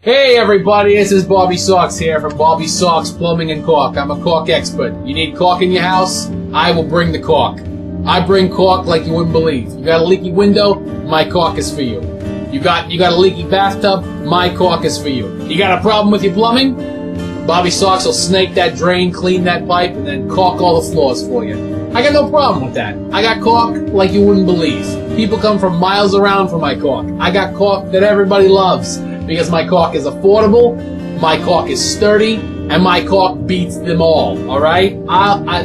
Hey everybody, this is Bobby Socks here from Bobby Socks Plumbing and Caulk. I'm a caulk expert. You need caulk in your house? I will bring the caulk. I bring caulk like you wouldn't believe. You got a leaky window? My caulk is for you. You got a leaky bathtub? My caulk is for you. You got a problem with your plumbing? Bobby Socks will snake that drain, clean that pipe, and then caulk all the floors for you. I got no problem with that. I got caulk like you wouldn't believe. People come from miles around for my caulk. I got caulk that everybody loves. Because my caulk is affordable, my caulk is sturdy, and my caulk beats them all. All right? I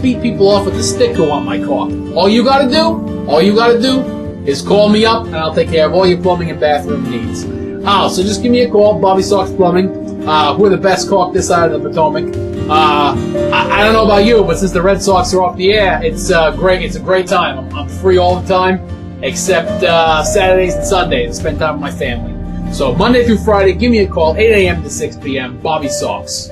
beat people off with the stick who want my caulk. All you gotta do is call me up, and I'll take care of all your plumbing and bathroom needs. So just give me a call, Bobby Socks Plumbing. We're the best caulk this side of the Potomac. I don't know about you, but since the Red Sox are off the air, it's great. It's a great time. I'm free all the time, except Saturdays and Sundays. I spend time with my family. So Monday through Friday, give me a call, 8 a.m. to 6 p.m., Bobby Socks.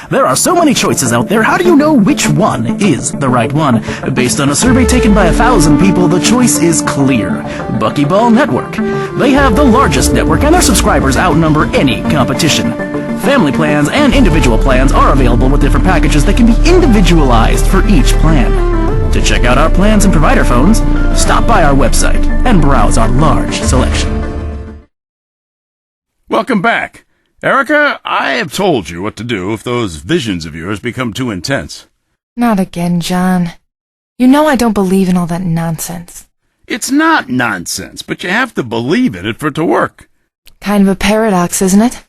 There are so many choices out there, how do you know which one is the right one? Based on a survey taken by 1,000 people, the choice is clear. Buckyball Network. They have the largest network, and their subscribers outnumber any competition. Family plans and individual plans are available with different packages that can be individualized for each plan. To check out our plans and provider phones, stop by our website and browse our large selection. Welcome back. Erica, I have told you what to do if those visions of yours become too intense. Not again, John. You know I don't believe in all that nonsense. It's not nonsense, but you have to believe in it for it to work. Kind of a paradox, isn't it?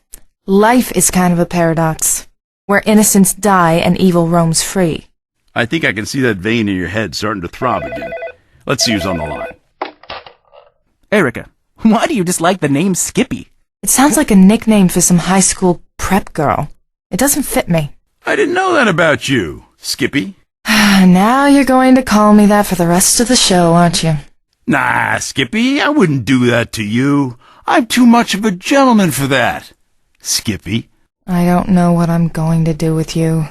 Life is kind of a paradox, where innocents die and evil roams free. I think I can see that vein in your head starting to throb again. Let's see who's on the line. Erica, why do you dislike the name Skippy? It sounds like a nickname for some high school prep girl. It doesn't fit me. I didn't know that about you, Skippy. Now you're going to call me that for the rest of the show, aren't you? Nah, Skippy, I wouldn't do that to you. I'm too much of a gentleman for that. Skippy. I don't know what I'm going to do with you.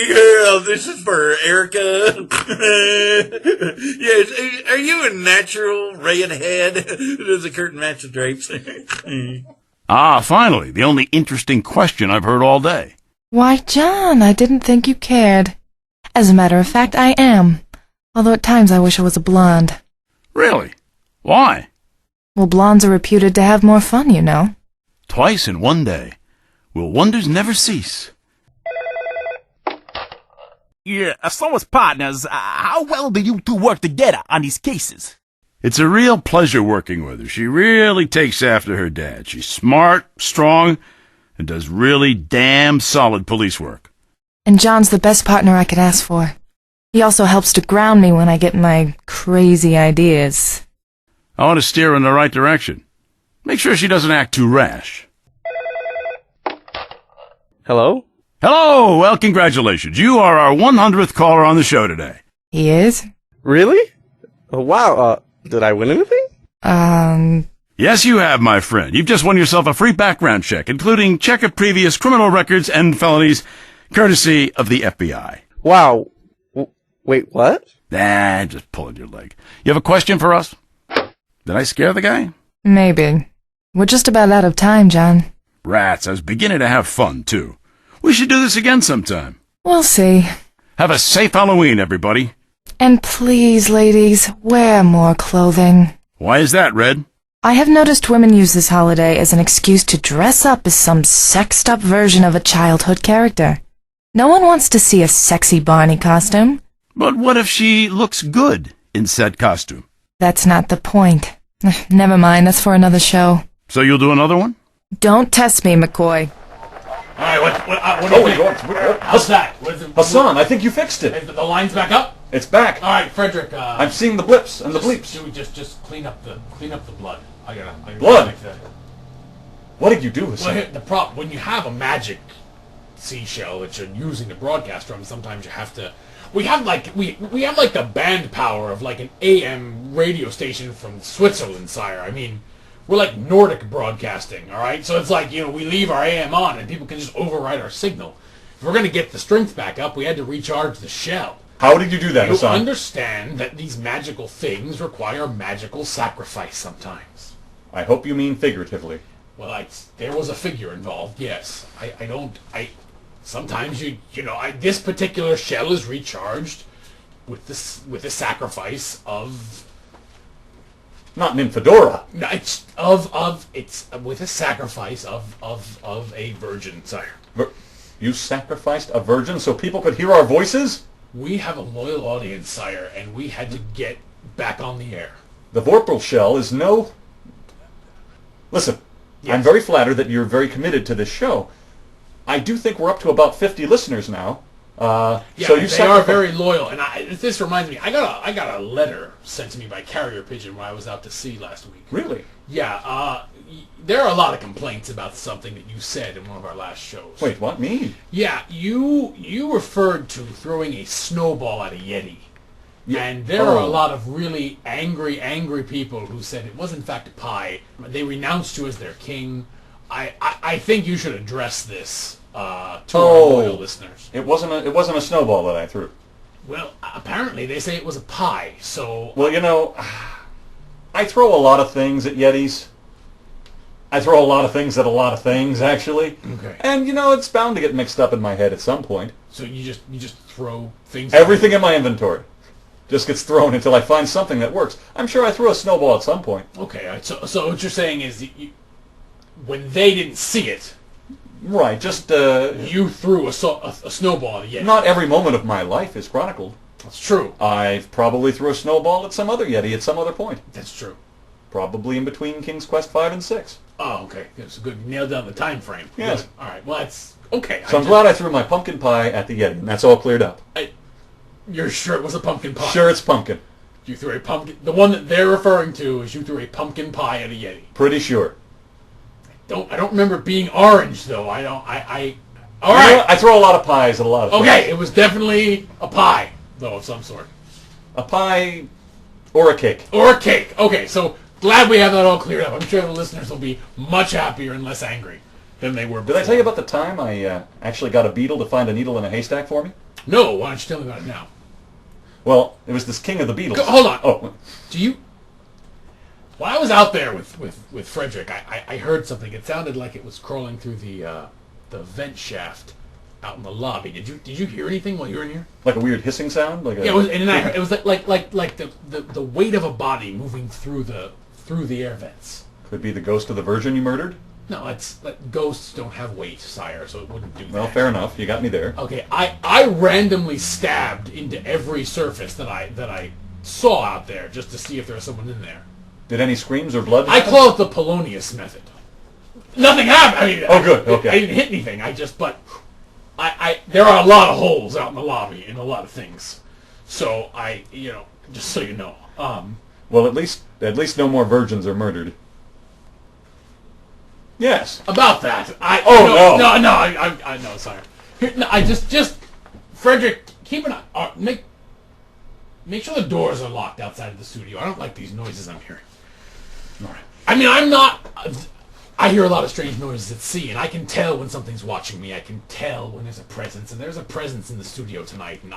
Yeah, this is for Erica. Yes, are you a natural redhead? Does the curtain match the drapes? Finally, the only interesting question I've heard all day. Why, John, I didn't think you cared. As a matter of fact, I am. Although at times I wish I was a blonde. Really? Why? Well, blondes are reputed to have more fun, you know. Twice in one day. Will wonders never cease? Yeah, so as partners, how well do you two work together on these cases? It's a real pleasure working with her. She really takes after her dad. She's smart, strong, and does really damn solid police work. And John's the best partner I could ask for. He also helps to ground me when I get my crazy ideas. I want to steer her in the right direction. Make sure she doesn't act too rash. Hello? Hello! Well, congratulations. You are our 100th caller on the show today. He is? Really? Oh, wow, did I win anything? Yes, you have, my friend. You've just won yourself a free background check, including check of previous criminal records and felonies, courtesy of the FBI. Wow. Wait, what? Nah, I'm just pulling your leg. You have a question for us? Did I scare the guy? Maybe. We're just about out of time, John. Rats, I was beginning to have fun, too. We should do this again sometime. We'll see. Have a safe Halloween, everybody. And please, ladies, wear more clothing. Why is that, Red? I have noticed women use this holiday as an excuse to dress up as some sexed-up version of a childhood character. No one wants to see a sexy Barney costume. But what if she looks good in said costume? That's not the point. Never mind, that's for another show. So you'll do another one? Don't test me, McCoy. All right, what do you think? How's that? Hassan, I think you fixed it. The line's back up? It's back. All right, Frederick. I'm seeing the blips and the bleeps. Just clean up the blood. I gotta Blood? fix that. What did you do, Hassan? Well, the problem when you have a magic seashell that you're using to broadcast from, sometimes you have to. We have like the band power of like an AM radio station from Switzerland, sire. I mean, we're like Nordic broadcasting, all right? So it's like, we leave our AM on and people can just override our signal. If we're going to get the strength back up, we had to recharge the shell. How did you do that, You Hassan? understand that these magical things require magical sacrifice sometimes. I hope you mean figuratively. Well, there was a figure involved, yes. Sometimes this particular shell is recharged with the sacrifice of... Not an Infedora. No, it's with a sacrifice of a virgin, sire. You sacrificed a virgin so people could hear our voices? We have a loyal audience, sire, and we had to get back on the air. The Vorpal shell is no... Listen, Yes. I'm very flattered that you're very committed to this show. I do think we're up to about 50 listeners now. Yeah, so you they are very loyal, and this reminds me. I got a letter sent to me by carrier pigeon when I was out to sea last week. Really? Yeah, there are a lot of complaints about something that you said in one of our last shows. Wait, what? Me? Yeah, you referred to throwing a snowball at a Yeti. Yeah. And there are a lot of really angry people who said it was in fact a pie. They renounced you as their king. I think you should address this to our loyal listeners. It wasn't a snowball that I threw. Well, apparently they say it was a pie, so... Well, I throw a lot of things at Yetis. I throw a lot of things at a lot of things, actually. Okay. And, it's bound to get mixed up in my head at some point. So you just throw things... Everything in my inventory just gets thrown until I find something that works. I'm sure I threw a snowball at some point. Okay, so what you're saying is when they didn't see it... Right, just... you threw a snowball at a Yeti. Not every moment of my life is chronicled. That's true. I've probably threw a snowball at some other Yeti at some other point. That's true. Probably in between King's Quest 5 and 6. Oh, okay. That's good. You nailed down the time frame. Yes. Good. All right. Well, that's okay. So I'm glad I threw my pumpkin pie at the Yeti, and that's all cleared up. You're sure it was a pumpkin pie? Sure, it's pumpkin. You threw a pumpkin. The one that they're referring to is you threw a pumpkin pie at a Yeti. Pretty sure. I don't remember it being orange though. All right. I throw a lot of pies at a lot of Okay, things. it was definitely a pie though of some sort. A pie or a cake. Or a cake. Okay, so glad we have that all cleared up. I'm sure the listeners will be much happier and less angry than they were before. Did I tell you about the time I actually got a beetle to find a needle in a haystack for me? No, why don't you tell me about it now? Well, it was this king of the beetles. Hold on. Oh. Do you... While I was out there with Frederick, I heard something. It sounded like it was crawling through the vent shaft out in the lobby. Did you hear anything while you were in here? Like a weird hissing sound? Like Yeah, it was like the weight of a body moving through the air vents. Could be the ghost of the virgin you murdered? No, ghosts don't have weight, sire, so it wouldn't do that. Well, fair enough. You got me there. Okay, I randomly stabbed into every surface that I saw out there just to see if there was someone in there. Did any screams or blood I happen? call it the Polonius method. Nothing happened. I mean, Oh, good. Okay. I didn't hit anything. There are a lot of holes out in the lobby in a lot of things. So just so you know. Well, at least no more virgins are murdered. Yes. About that, no. no, I know, sorry. I just Frederick, keep an eye. Make sure the doors are locked outside of the studio. I don't like these noises I'm hearing. All right. I mean, I'm not. I hear a lot of strange noises at sea, and I can tell when something's watching me. I can tell when there's a presence, and there's a presence in the studio tonight. And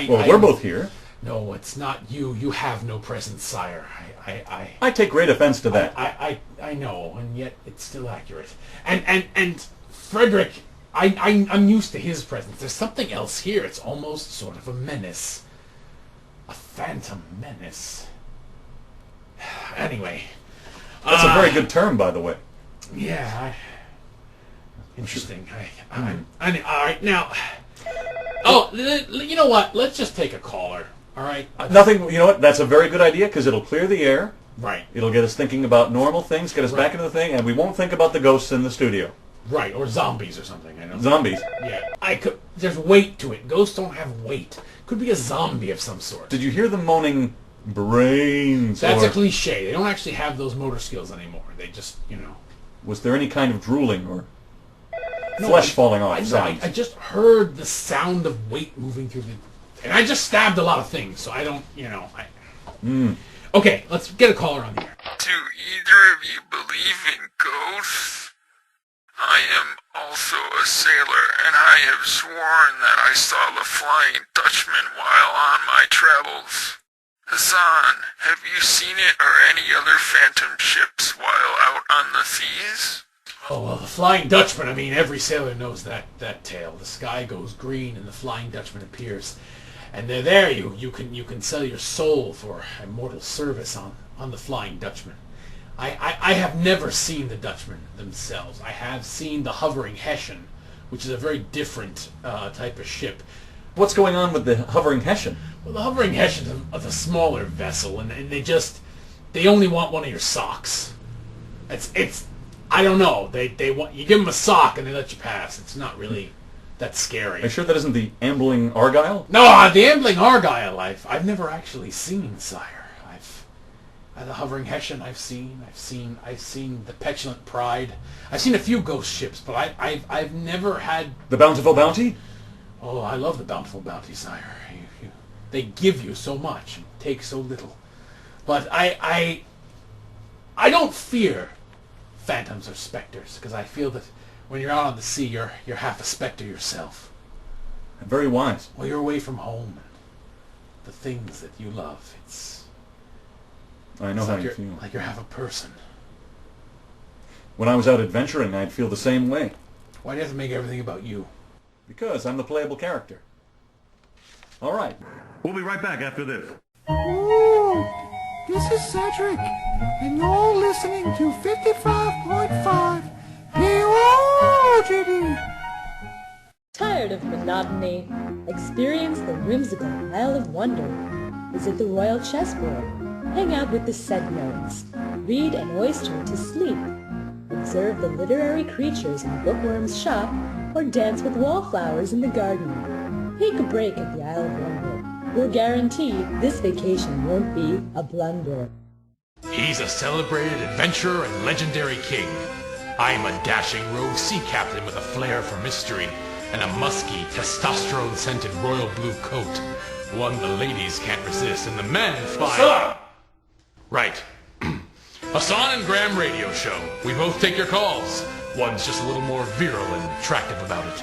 Well, we're both here. No, it's not you. You have no presence, sire. I take great offense to that. I know, and yet it's still accurate. And Frederick, I'm used to his presence. There's something else here. It's almost sort of a menace. A phantom menace. Anyway. That's a very good term, by the way. Yeah. Interesting. All right, now. Oh, you know what? Let's just take a caller. All right. Nothing. You know what? That's a very good idea because it'll clear the air. Right. It'll get us thinking about normal things, get us back into the thing, and we won't think about the ghosts in the studio. Right, or zombies or something. I know. Zombies. Yeah. There's weight to it. Ghosts don't have weight. Could be a zombie of some sort. Did you hear them moaning brains? That's a cliche. They don't actually have those motor skills anymore. They just, Was there any kind of drooling or flesh falling off sounds? I just heard the sound of weight moving through the... And I just stabbed a lot of things, so I don't, Okay, let's get a caller on the air. Do either of you believe in ghosts? I am also a sailor, and I have sworn that I saw the Flying Dutchman while on my travels. Hassan, have you seen it or any other phantom ships while out on the seas? Oh, well, the Flying Dutchman, I mean, every sailor knows that tale. The sky goes green and the Flying Dutchman appears. And they're there. You can sell your soul for immortal service on the Flying Dutchman. I have never seen the Dutchmen themselves. I have seen the hovering Hessian, which is a very different type of ship. What's going on with the hovering Hessian? Well, the hovering Hessian is a smaller vessel, and they only want one of your socks. It's I don't know. They want you give them a sock and they let you pass. It's not really that scary. Are you sure that isn't the ambling Argyle? No, the ambling Argyle. I've never actually seen, sire. The hovering Hessian I've seen the petulant Pride. I've seen a few ghost ships, but I've never had The Bountiful Bounty? Oh, I love the Bountiful Bounty, sire. They give you so much and take so little. But I don't fear phantoms or specters, because I feel that when you're out on the sea, you're half a specter yourself. Very wise. Well, you're away from home and the things that you love. I know how you feel. Like you're half a person. When I was out adventuring, I'd feel the same way. Why do you have to make everything about you? Because I'm the playable character. All right. We'll be right back after this. Oh, this is Cedric, and you're listening to 55.5 POGD. Tired of monotony? Experience the whimsical Isle of Wonder. Visit the Royal Chessboard. Hang out with the Centaurs. Read an oyster to sleep. Observe the literary creatures in Bookworm's shop, or dance with wallflowers in the garden. Take a break at the Isle of Wonder. We'll guarantee this vacation won't be a blunder. He's a celebrated adventurer and legendary king. I'm a dashing rogue sea captain with a flair for mystery and a musky, testosterone-scented royal blue coat. One the ladies can't resist and the men find... Hassan! Right. Hassan and Graham Radio Show. We both take your calls. One's just a little more virile and attractive about it.